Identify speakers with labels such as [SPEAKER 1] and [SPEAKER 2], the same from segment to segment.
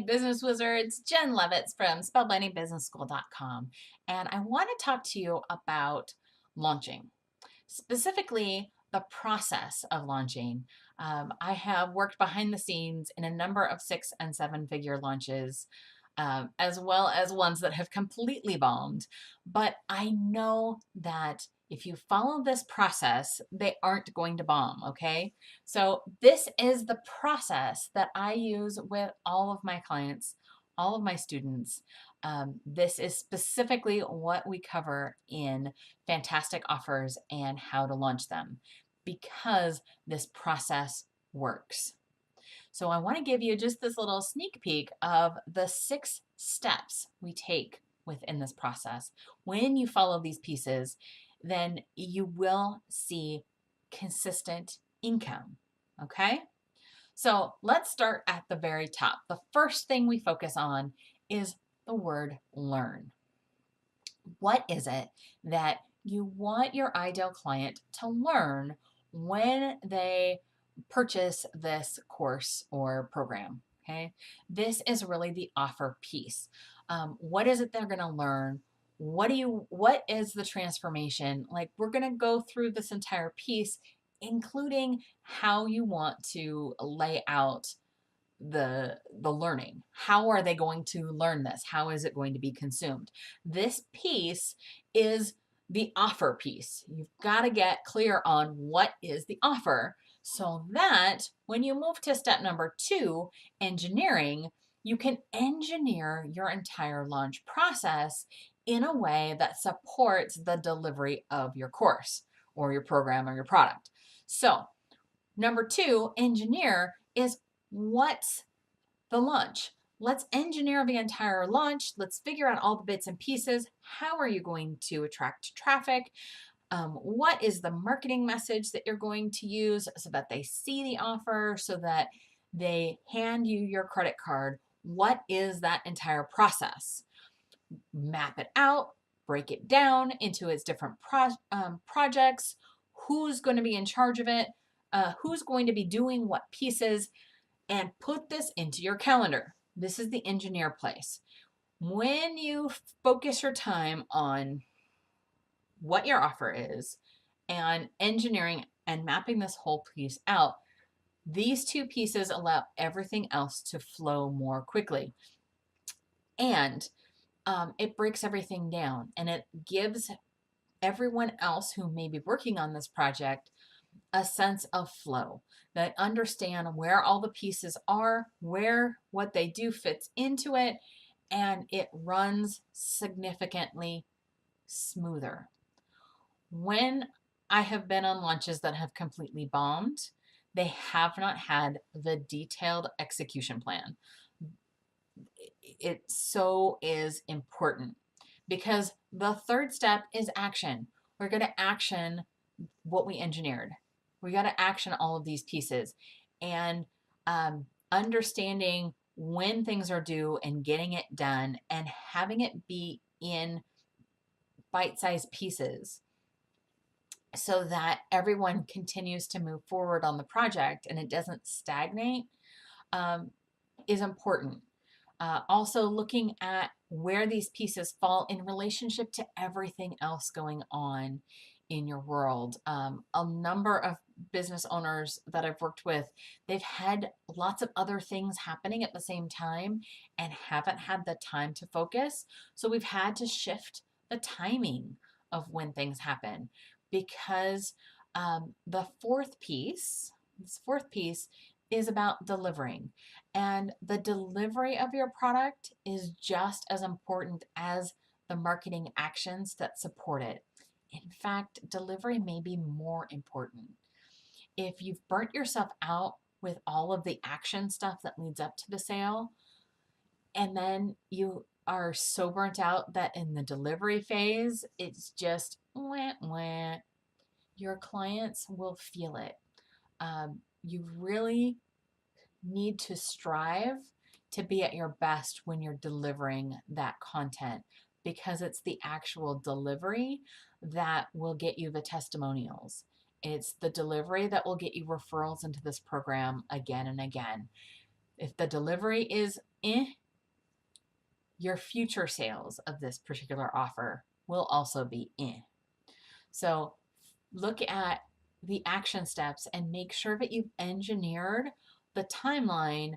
[SPEAKER 1] business wizards. Jen Levitz from spellbindingbusinessschool.com, and I want to talk to you about launching, specifically the process of launching. I have worked behind the scenes in a number of 6 and 7 figure launches, as well as ones that have completely bombed. But I know that if you follow this process, they aren't going to bomb, okay? So this is the process that I use with all of my clients, all of my students. This is specifically what we cover in Fantastic Offers and how to launch them, because this process works. So I want to give you just this little sneak peek of the 6 steps we take within this process. When you follow these pieces, then you will see consistent income, okay? So let's start at the very top. The first thing we focus on is the word learn. What is it that you want your ideal client to learn when they purchase this course or program? Okay, this is really the offer piece. What is it they're going to learn? What is the transformation? Like, we're going to go through this entire piece, including how you want to lay out the learning. How are they going to learn this? How is it going to be consumed? This piece is the offer piece. You've got to get clear on what is the offer, so that when you move to step number 2, engineering, you can engineer your entire launch process in a way that supports the delivery of your course or your program or your product. So number 2, engineer, is what's the launch. Let's engineer the entire launch. Let's figure out all the bits and pieces. How are you going to attract traffic? What is the marketing message that you're going to use so that they see the offer, so that they hand you your credit card? What is that entire process? Map it out, break it down into its different projects. Who's going to be in charge of it? Who's going to be doing what pieces? And put this into your calendar. This is the engineer place. When you focus your time on what your offer is and engineering and mapping this whole piece out, these 2 pieces allow everything else to flow more quickly. And it breaks everything down, and it gives everyone else who may be working on this project a sense of flow, that understand where all the pieces are, where what they do fits into it, and it runs significantly smoother. When I have been on launches that have completely bombed, they have not had the detailed execution plan. It so is important, because the 3rd step is action. We're going to action what we engineered. We got to action all of these pieces, and understanding when things are due and getting it done and having it be in bite-sized pieces so that everyone continues to move forward on the project and it doesn't stagnate, is important. Also, looking at where these pieces fall in relationship to everything else going on in your world. A number of business owners that I've worked with, they've had lots of other things happening at the same time and haven't had the time to focus. So we've had to shift the timing of when things happen, because the 4th piece, this 4th piece, is about delivering. And the delivery of your product is just as important as the marketing actions that support it. In fact, delivery may be more important. If you've burnt yourself out with all of the action stuff that leads up to the sale, and then you are so burnt out that in the delivery phase, it's just wah, wah, your clients will feel it. You really need to strive to be at your best when you're delivering that content, because it's the actual delivery that will get you the testimonials. It's the delivery that will get you referrals into this program again and again. If the delivery is your future sales of this particular offer will also be So look at the action steps and make sure that you've engineered the timeline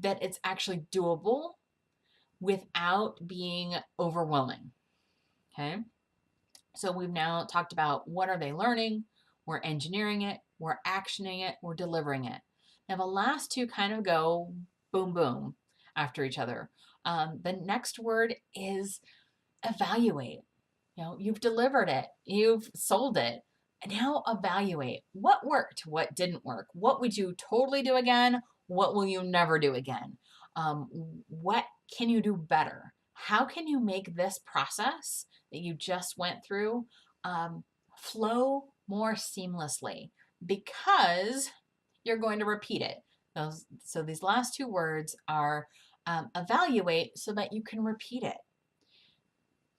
[SPEAKER 1] that it's actually doable without being overwhelming. Okay. So we've now talked about what are they learning, we're engineering it, we're actioning it, we're delivering it. Now the last two kind of go boom, boom after each other. The next word is evaluate. You've delivered it, you've sold it. Now evaluate what worked, what didn't work, what would you totally do again, what will you never do again, what can you do better, how can you make this process that you just went through flow more seamlessly, because you're going to repeat it. So these last two words are evaluate so that you can repeat it.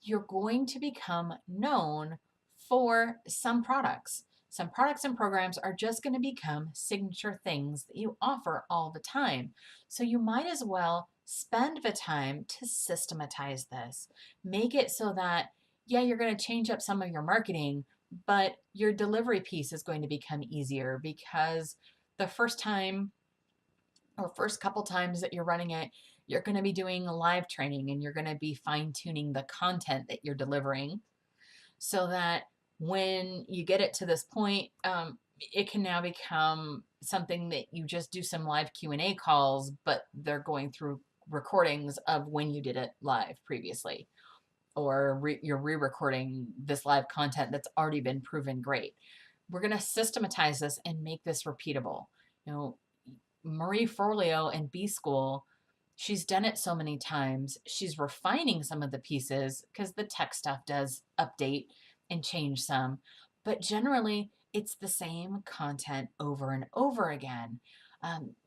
[SPEAKER 1] You're going to become known for some products. Some products and programs are just going to become signature things that you offer all the time. So you might as well spend the time to systematize this. Make it so that, yeah, you're going to change up some of your marketing, but your delivery piece is going to become easier, because the first time or first couple times that you're running it, you're going to be doing a live training and you're going to be fine tuning the content that you're delivering, so that when you get it to this point, it can now become something that you just do some live Q&A calls, but they're going through recordings of when you did it live previously, or you're re-recording this live content that's already been proven great. We're going to systematize this and make this repeatable. Marie Forleo in B School, she's done it so many times. She's refining some of the pieces because the tech stuff does update and change some, but generally it's the same content over and over again.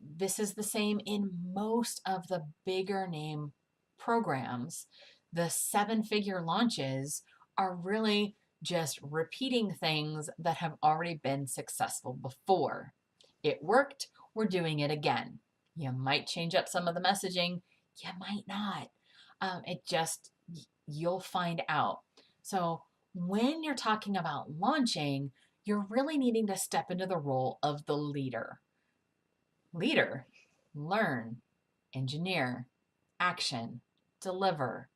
[SPEAKER 1] This is the same in most of the bigger name programs. The 7-figure launches are really just repeating things that have already been successful before. It worked, we're doing it again. You might change up some of the messaging, you might not. You'll find out. So when you're talking about launching, you're really needing to step into the role of the leader. Leader, learn, engineer, action, deliver,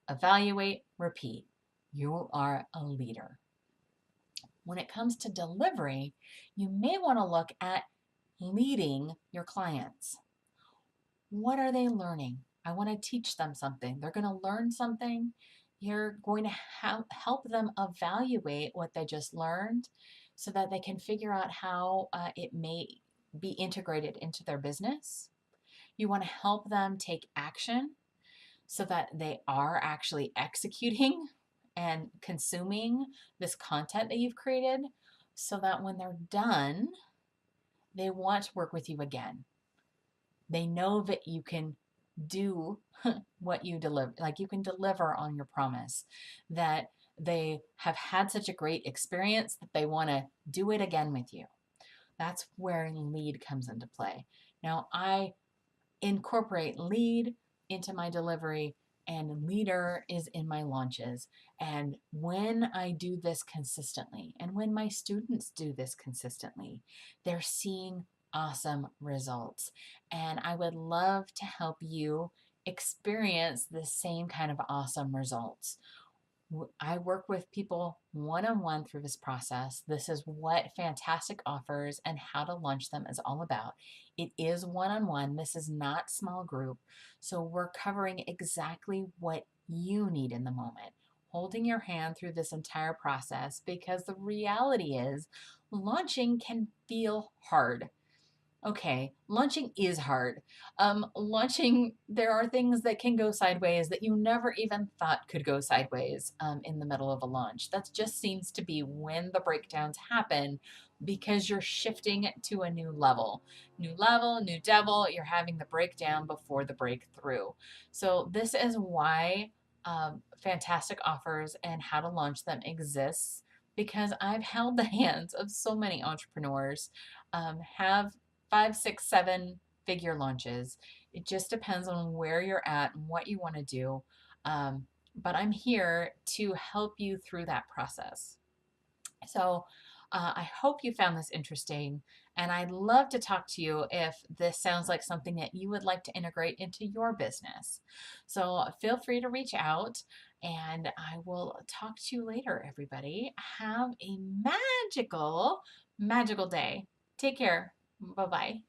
[SPEAKER 1] evaluate, repeat. You are a leader. When it comes to delivery, you may want to look at leading your clients. What are they learning? I want to teach them something. They're going to learn something. You're going to help them evaluate what they just learned so that they can figure out how it may be integrated into their business. You want to help them take action so that they are actually executing and consuming this content that you've created, so that when they're done, they want to work with you again. They know that you can do what you deliver, like you can deliver on your promise, that they have had such a great experience that they want to do it again with you. That's where lead comes into play. Now, I incorporate lead into my delivery, and leader is in my launches. And when I do this consistently, and when my students do this consistently, they're seeing awesome results. And I would love to help you experience the same kind of awesome results. I work with people one-on-one through this process. This is what Fantastic Offers and how to launch them is all about. It is one-on-one. This is not small group. So we're covering exactly what you need in the moment, holding your hand through this entire process, because the reality is launching can feel hard. Okay, launching is hard. Launching, there are things that can go sideways that you never even thought could go sideways in the middle of a launch. That just seems to be when the breakdowns happen, because you're shifting to a new level. New level, new devil, you're having the breakdown before the breakthrough. So this is why Fantastic Offers and how to launch them exists, because I've held the hands of so many entrepreneurs, have 5, 6, 7 figure launches. It just depends on where you're at and what you want to do. Um, but I'm here to help you through that process. So I hope you found this interesting, and I'd love to talk to you if this sounds like something that you would like to integrate into your business. So feel free to reach out, and I will talk to you later, everybody. Have a magical, magical day. Take care. Bye bye.